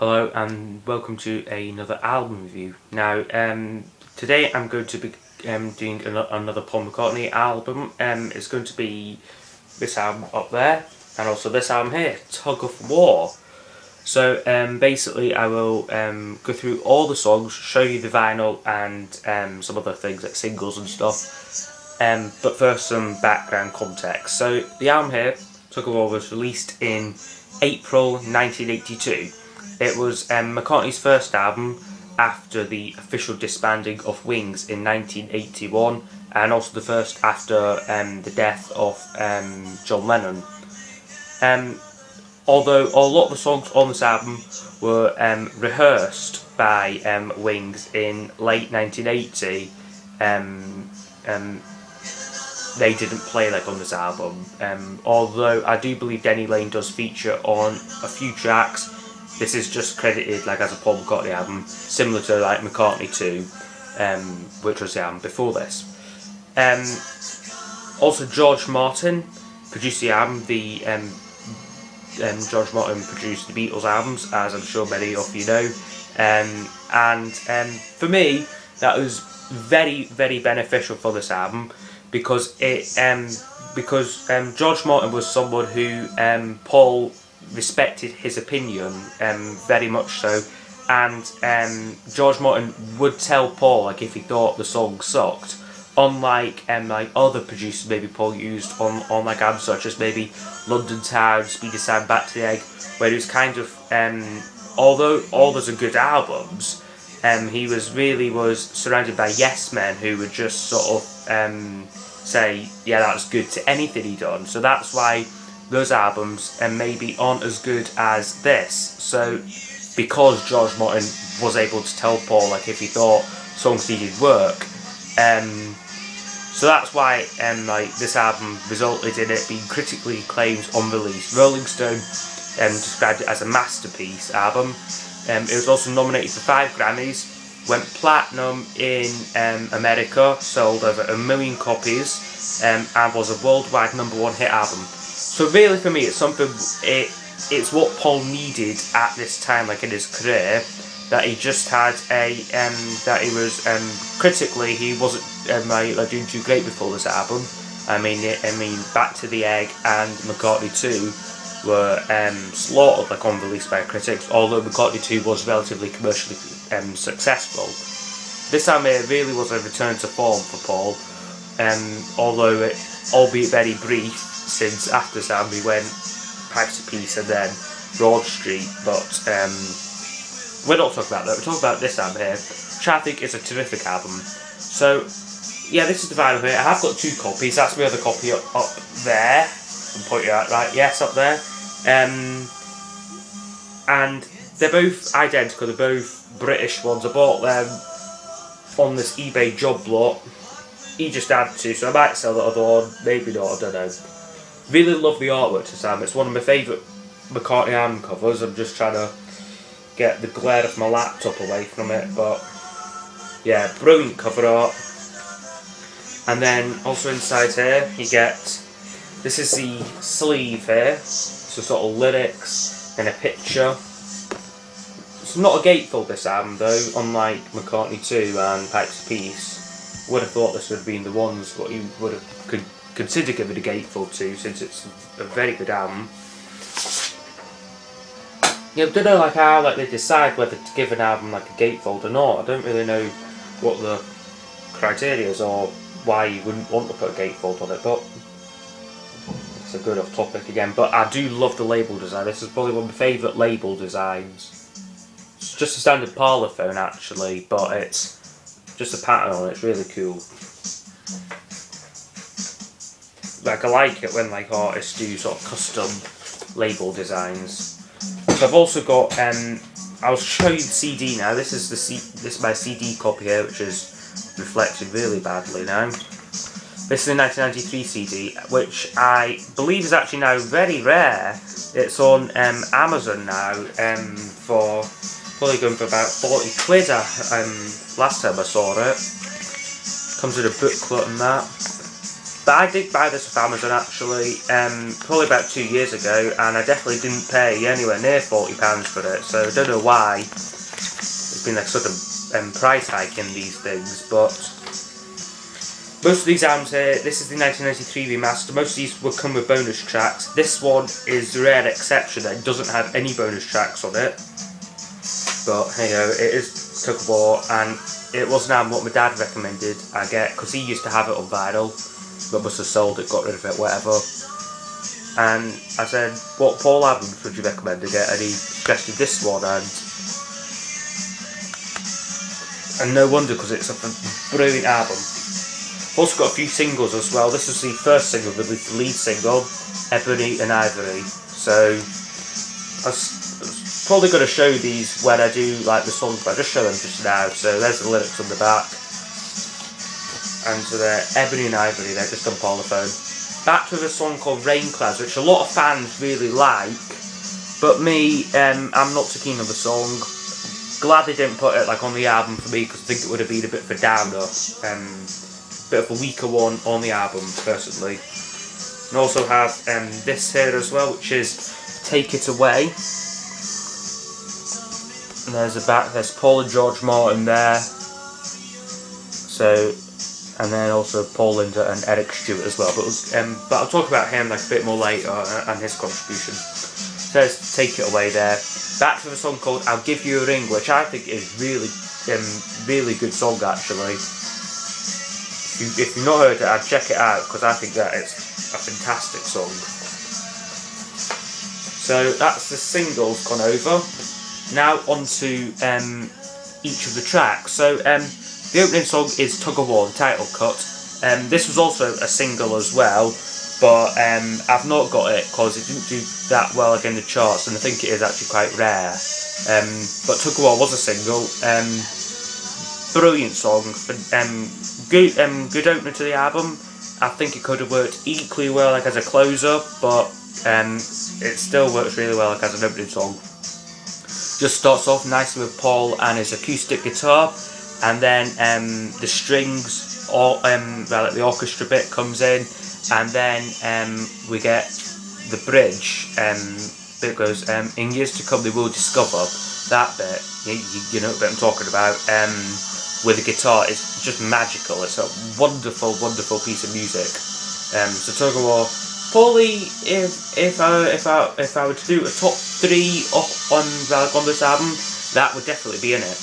Hello and welcome to another album review. Now, today I'm going to be doing another Paul McCartney album. It's going to be this album up there and also this album here, Tug of War. So basically I will go through all the songs, show you the vinyl and some other things like singles and stuff. But first some background context. So the album here, Tug of War, was released in April 1982. It was McCartney's first album after the official disbanding of Wings in 1981, and also the first after the death of John Lennon. Although a lot of the songs on this album were rehearsed by Wings in late 1980, they didn't play on this album. Although I do believe Denny Laine does feature on a few tracks. This is just credited as a Paul McCartney album, similar to McCartney Tug, which was the album before this. Also, George Martin produced the album. George Martin produced the Beatles albums, as I'm sure many of you know. And for me, that was very, very beneficial for this album because George Martin was someone who Paul respected his opinion very much so, and George Martin would tell Paul if he thought the song sucked, unlike other producers maybe Paul used on albums such as maybe London Town, Speed Aside, Back to the Egg, where he was kind of although all those are good albums, he was surrounded by yes men who would just sort of say yeah, that's good to anything he done. So that's why those albums maybe aren't as good as this. So because George Martin was able to tell Paul if he thought songs needed work, so that's why this album resulted in it being critically acclaimed on release. Rolling Stone described it as a masterpiece album. It was also nominated for 5 Grammys, went platinum in America, sold over 1 million copies, and was a worldwide #1 hit album. So really, for me, it's something. It's what Paul needed at this time, in his career. That he just had that he was critically he wasn't doing too great before this album. I mean, Back to the Egg and McCartney Tug were slaughtered on release by critics. Although McCartney Tug was relatively commercially successful, this album really was a return to form for Paul. Although it, albeit very brief. Since after this album he went Pipes of Peace and then Broad Street, but we're not talking about that, we're talking about this album here, which I think is a terrific album. So yeah, this is the vinyl here. I have got 2 copies, that's my other copy up there, I'm pointing out, right, yes, up there, and they're both identical, they're both British ones. I bought them on this eBay job lot. He just had to, so I might sell the other one, maybe not, I don't know. Really love the artwork to this album. It's one of my favourite McCartney album covers. I'm just trying to get the glare of my laptop away from it, but yeah, brilliant cover art. And then also inside here you get, this is the sleeve here, so sort of lyrics and a picture. It's not a gatefold, this album though, unlike McCartney Tug and Pipes of Peace. Would have thought this would have been the ones what you would have consider giving a gatefold to, since it's a very good album. Yeah, I don't know how they decide whether to give an album a gatefold or not. I don't really know what the criteria is or why you wouldn't want to put a gatefold on it, but it's a good off topic again. But I do love the label design. This is probably one of my favourite label designs. It's just a standard parlour phone actually, but it's just a pattern on it. It's really cool. I like it when artists do sort of custom label designs. So I've also got I'll show you the CD now. This is my CD copy here, which is reflected really badly now. This is the 1993 CD, which I believe is actually now very rare. It's on Amazon now for probably going for about 40 quid. Last time I saw it. Comes with a booklet and that. But I did buy this off Amazon actually, probably about 2 years ago, and I definitely didn't pay anywhere near £40 for it, so I don't know why there's been like sort of price hike in these things, but most of these albums here, this is the 1993 remaster, most of these will come with bonus tracks. This one is the rare exception that doesn't have any bonus tracks on it, but hey ho, it is Tug of War, and it was an album what my dad recommended I get, because he used to have it on vinyl, but must have sold it, got rid of it, whatever. And I said, what Paul albums would you recommend to get? And he suggested this one, and no wonder, because it's a brilliant album. I've also got a few singles as well. This is the first single, the lead single, Ebony and Ivory. So I was probably going to show these when I do like the songs, but I'll just show them just now. So there's the lyrics on the back. And so they're Ebony and Ivory, they're just on Parlophone. Back to a song called Rain Clouds, which a lot of fans really like, but me, I'm not too keen on the song. Glad they didn't put it like on the album for me, because I think it would have been a bit of a downer, bit of a weaker one on the album personally. And also have this here as well, which is Take It Away. And there's a back, there's Paul and George Martin there. So, and then also Paul Linder and Eric Stewart as well. But I'll talk about him like a bit more later and his contribution. So let's Take It Away there. Back to the song called I'll Give You a Ring, which I think is really good song actually. If you've not heard it, I'd check it out, because I think that it's a fantastic song. So that's the singles gone over. Now on to each of the tracks. So the opening song is Tug of War, the title cut. This was also a single as well, but I've not got it because it didn't do that well again in the charts, and I think it is actually quite rare. But Tug of War was a single. Brilliant song. Good opener to the album. I think it could have worked equally well like as a closer, but it still works really well like as an opening song. Just starts off nicely with Paul and his acoustic guitar, and then the strings, or like the orchestra bit comes in, and then we get the bridge. Bit goes, in years to come they will discover. That bit, you know what I'm talking about. With the guitar, it's just magical. It's a wonderful piece of music. So Tug of War, probably if I were to do a top 3 on this album, that would definitely be in it.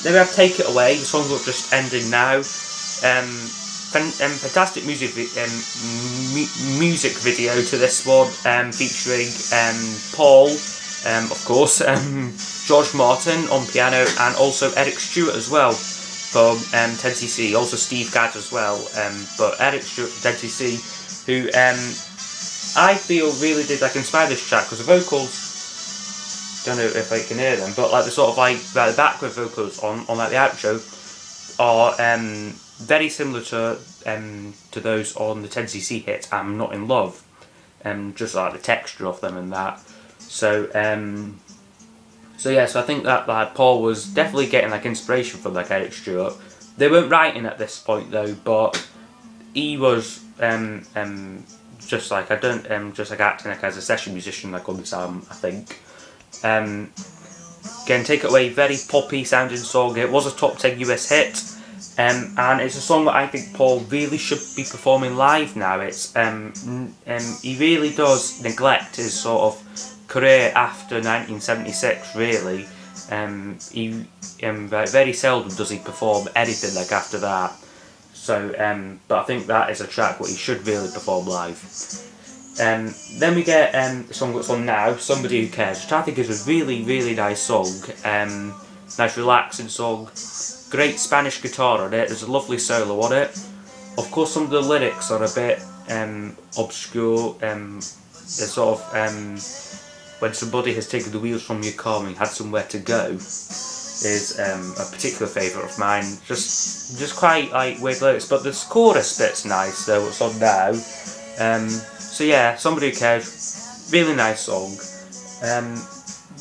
Then we have Take It Away. The song will just ending now. Fantastic music video to this one, featuring Paul, of course, George Martin on piano, and also Eric Stewart as well from 10cc, also Steve Gadd as well, but Eric Stewart from 10cc, who I feel really did like inspire this track, because the vocals, don't know if I can hear them, but like the sort of like the background vocals on like the outro are very similar to those on the 10cc hit I'm Not In Love, just like the texture of them and that. So yeah, so I think that like Paul was definitely getting like inspiration from like Eric Stewart. They weren't writing at this point though, but he was just like just like acting like as a session musician like on this album, I think. Again, Take It Away, very poppy sounding song. It was a top 10 US hit. And it's a song that I think Paul really should be performing live now. It's he really does neglect his sort of career after 1976. Really, he very seldom does he perform anything like after that. So, but I think that is a track what he should really perform live. Then we get the song that's on now, Somebody Who Cares, which I think is a really nice song. Nice relaxing song. Great Spanish guitar on it, there's a lovely solo on it. Of course some of the lyrics are a bit obscure. They're sort of when somebody has taken the wheels from your car and had somewhere to go is a particular favourite of mine. Just quite like weird lyrics, but the chorus bit's nice though, what's on now. So yeah, Somebody Who Cares, really nice song.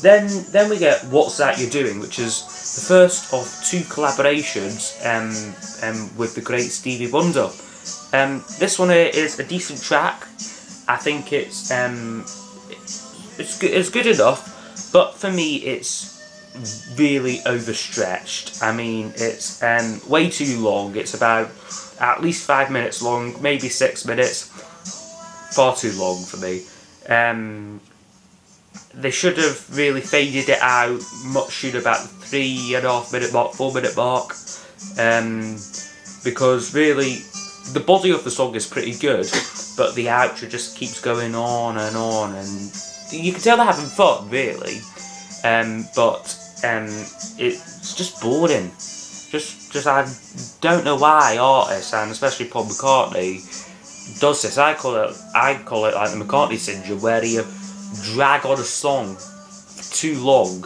Then we get What's That You're Doing, which is the first of 2 collaborations with the great Stevie Wonder. This one here is a decent track. I think it's good enough, but for me it's really overstretched. I mean, it's way too long. It's about at least 5 minutes long, maybe 6 minutes. Far too long for me. They should have really faded it out much sooner, about the 3.5 minute mark, 4 minute mark. Because really, the body of the song is pretty good, but the outro just keeps going on, and you can tell they're having fun, really. But it's just boring. Just I don't know why artists, and especially Paul McCartney, does this. I call it like the McCartney syndrome, where you drag on a song for too long.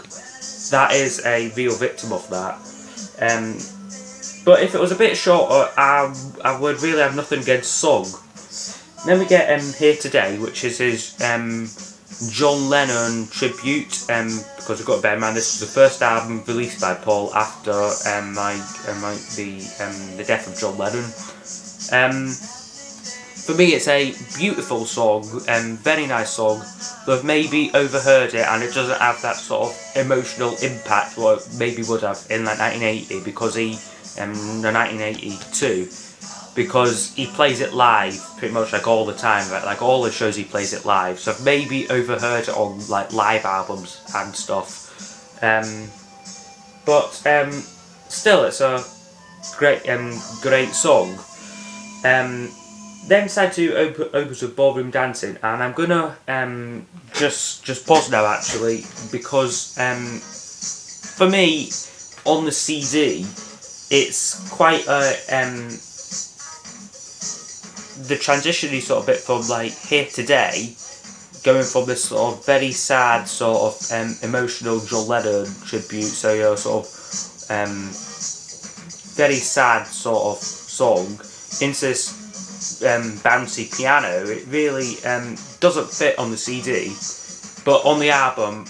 That is a real victim of that. But if it was a bit shorter, I would really have nothing against song. Then we get Here Today, which is his John Lennon tribute, because we've got to bear in mind this was the first album released by Paul after the death of John Lennon. For me, it's a beautiful song, very nice song, but I've maybe overheard it and it doesn't have that sort of emotional impact what it maybe would have in like 1980, because 1982, because he plays it live pretty much like all the time, right? Like all the shows he plays it live, so I've maybe overheard it on like live albums and stuff. But still, it's a great song. Then decided to open with Ballroom Dancing, and I'm gonna just pause now actually, because for me on the CD it's quite the transition-y sort of bit from like Here Today, going from this sort of very sad sort of emotional John Lennon tribute, so your sort of very sad sort of song, into this bouncy piano. It really doesn't fit on the CD, but on the album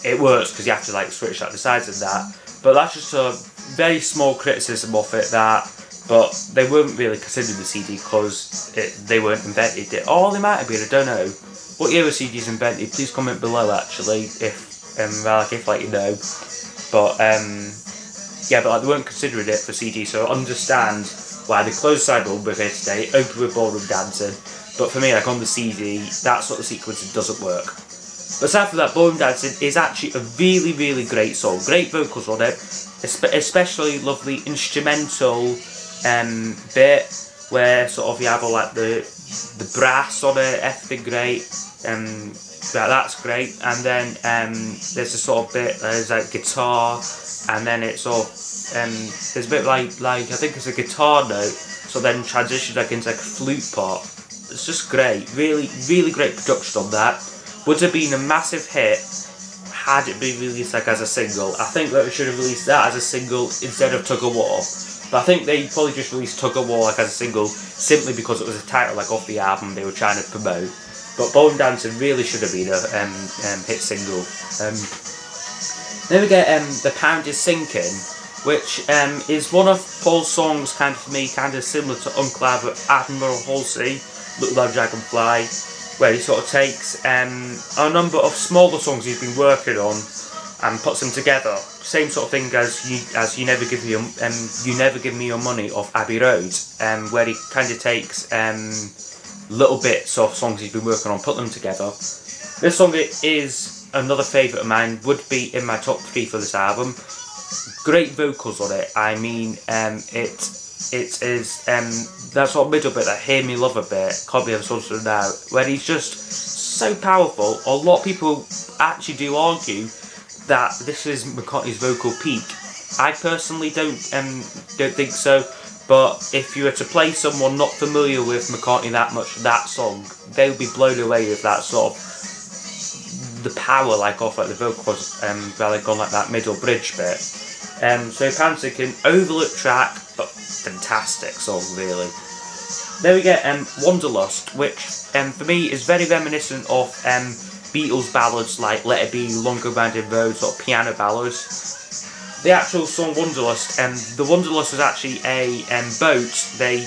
it works because you have to like switch out the sides of that. But that's just a very small criticism of it, but they weren't really considered the CD because they weren't invented. They might have been, I don't know. What year was CDs invented? Please comment below actually if you know. But yeah, but like, they weren't considering it for CD, so I understand why they closed side one with Here Today, open with Ballroom Dancing. But for me, like on the CD, that sort of sequence doesn't work. But aside from that, Ballroom Dancing is actually a really, really great song. Great vocals on it, especially lovely instrumental bit where sort of you have all like the brass on it, everything great. That's great. And then there's a sort of bit, there's like guitar, and then it's all there's a bit like I think it's a guitar note, so then transitions like into like a flute part. It's just great. Really, really great production on that. Would have been a massive hit had it been released like as a single. I think that we should have released that as a single instead of Tug of War. But I think they probably just released Tug of War like as a single simply because it was a title like off the album they were trying to promote. But Ballroom Dancing really should have been a hit single. Then we get The Pound Is Sinking, which is one of Paul's songs, kind of for me, kind of similar to Uncle Admiral Halsey, Little Loud Dragonfly, where he sort of takes a number of smaller songs he's been working on and puts them together. Same sort of thing as You Never Give Me Your Money off Abbey Road, where he kind of takes little bits of songs he's been working on, put them together. This song is another favourite of mine, would be in my top 3 for this album. Great vocals on it. I mean, it is that sort of middle bit, that Hear Me Love a bit, Can't Be Ever So Now, where he's just so powerful. A lot of people actually do argue that this is McCartney's vocal peak. I personally don't think so. But if you were to play someone not familiar with McCartney that much, that song, they would be blown away with that sort of the power, like off like the vocals, where they've gone like that middle bridge bit. So Pound Is Sinking, overlooked track, but fantastic song really. Then we get Wanderlust, which for me is very reminiscent of Beatles ballads like Let It Be, Long Go Round the Road, sort of piano ballads. the actual song Wanderlust, the Wanderlust was actually a boat. They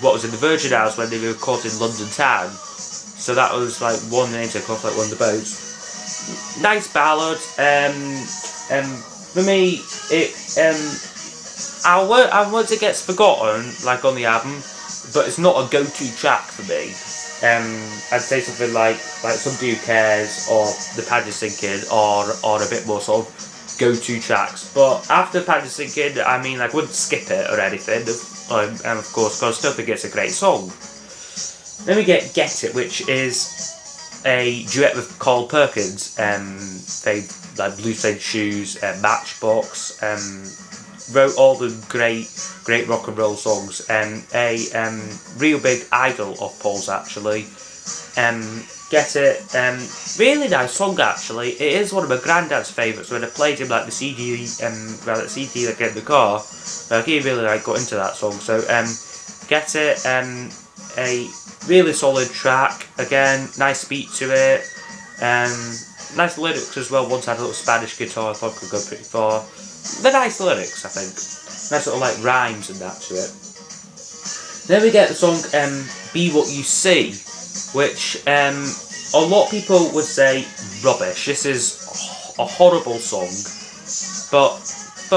what was in the Virgin Islands when they were caught in London town. So that was like one of the names they called, like one of the boats. Nice ballad. For me, it once it gets forgotten, like on the album, but it's not a go-to track for me. I'd say something like Somebody Who Cares or The Pad Is Sinking are a bit more sort of go-to tracks. But after Pad Is Sinking, I mean, I wouldn't skip it or anything. And of course, because I still think it's a great song. Then we get It, which is a duet with Carl Perkins. They like Blue Suede Shoes, Matchbox. Wrote all the great rock and roll songs. A real big idol of Paul's, actually. Get It. Really nice song, actually. It is one of my granddad's favourites. When I played him like the CD, the CD like in the car, like he really got into that song. So Get It. A really solid track. Again, nice beat to it. Nice lyrics as well. Once had a little Spanish guitar, I thought could go pretty far. They're nice lyrics, I think. Nice sort of like rhymes and that to it. Then we get the song Be What You See, which a lot of people would say rubbish. This is a horrible song, but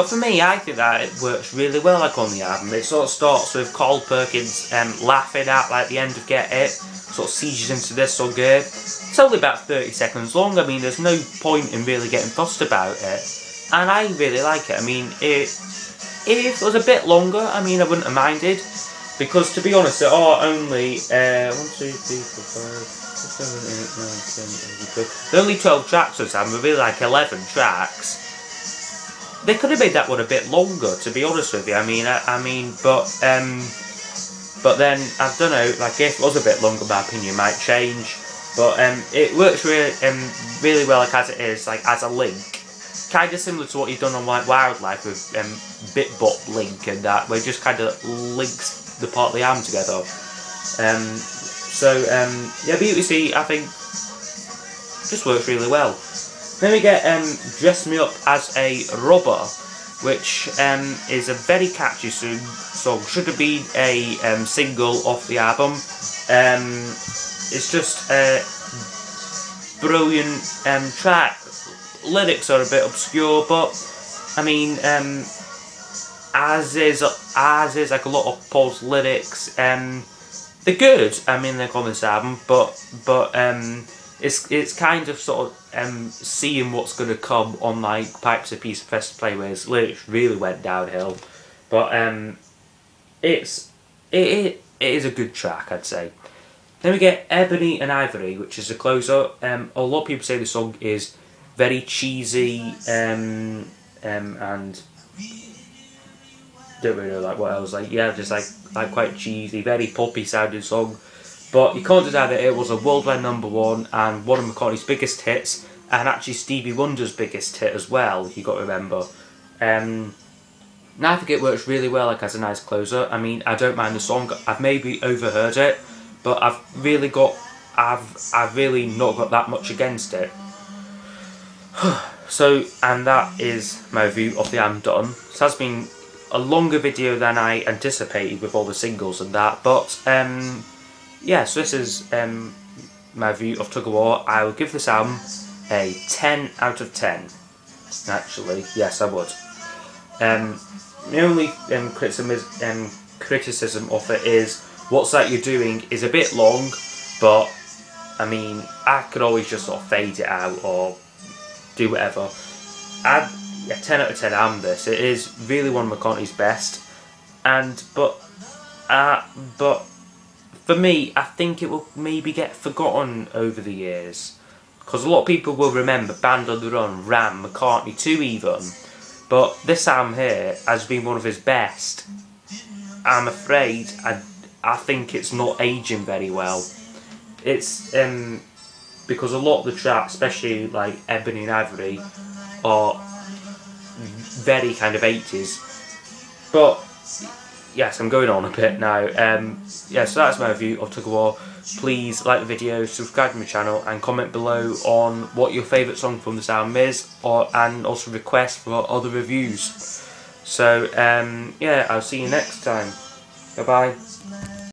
for me, I think that it works really well like on the album. It sort of starts with Carl Perkins laughing at like the end of Get It, sort of sieges into this song here. It's only about 30 seconds long. I mean, there's no point in really getting fussed about it. And I really like it. I mean, if it was a bit longer, I mean, I wouldn't have minded. Because, to be honest, there are only 1, 2, 3, 4, 5, 6, 7, 8, 9, 10, 11, 12. There are only 12 tracks on this album, really like 11 tracks. They could have made that one a bit longer, to be honest with you. I mean, but then, I don't know, like, if it was a bit longer, my opinion might change. But it works really well, like, as it is, like, as a link. Kind of similar to what you've done on like Wildlife with Bitbop Link and that, where it just kind of links the part of the album together. Yeah, BUTC, I think, just works really well. Then we get Dress Me Up As A Robber, which is a very catchy song. Should have been a single off the album. It's just a brilliant track. Lyrics are a bit obscure, but I mean, as is like a lot of Paul's lyrics, they're good. I mean, they're on this album, but it's kind of sort of seeing what's going to come on like Pipes a Piece of Press to Play, where his lyrics really went downhill. But it is a good track, I'd say. Then we get Ebony and Ivory, which is a closer. A lot of people say the song is very cheesy, and don't really know like what else. Like yeah, just like quite cheesy, very poppy sounding song. But you can't deny that it was a worldwide #1 and one of McCartney's biggest hits, and actually Stevie Wonder's biggest hit as well. You got to remember. Now I think it works really well, like as a nice closer. I mean, I don't mind the song. I've maybe overheard it, but I've really not got that much against it. So, and that is my review of the album done. So it has been a longer video than I anticipated with all the singles and that, but yeah, so this is my review of Tug of War. I will give this album a 10 out of 10. Actually, yes, I would. The only criticism of it is What's That You're Doing is a bit long, but I mean, I could always just sort of fade it out or do whatever. I'd a 10 out of 10 album this. It is really one of McCartney's best, but for me, I think it will maybe get forgotten over the years, because a lot of people will remember Band on the Run, Ram, McCartney 2 even, but this album here has been one of his best. I'm afraid I think it's not aging very well. It's because a lot of the tracks, especially like Ebony and Ivory, are very kind of 80s. But yes, I'm going on a bit now. Yeah, so that's my review of Tug of War. Please like the video, subscribe to my channel, and comment below on what your favourite song from this album is, and also request for other reviews. So yeah, I'll see you next time. Bye bye.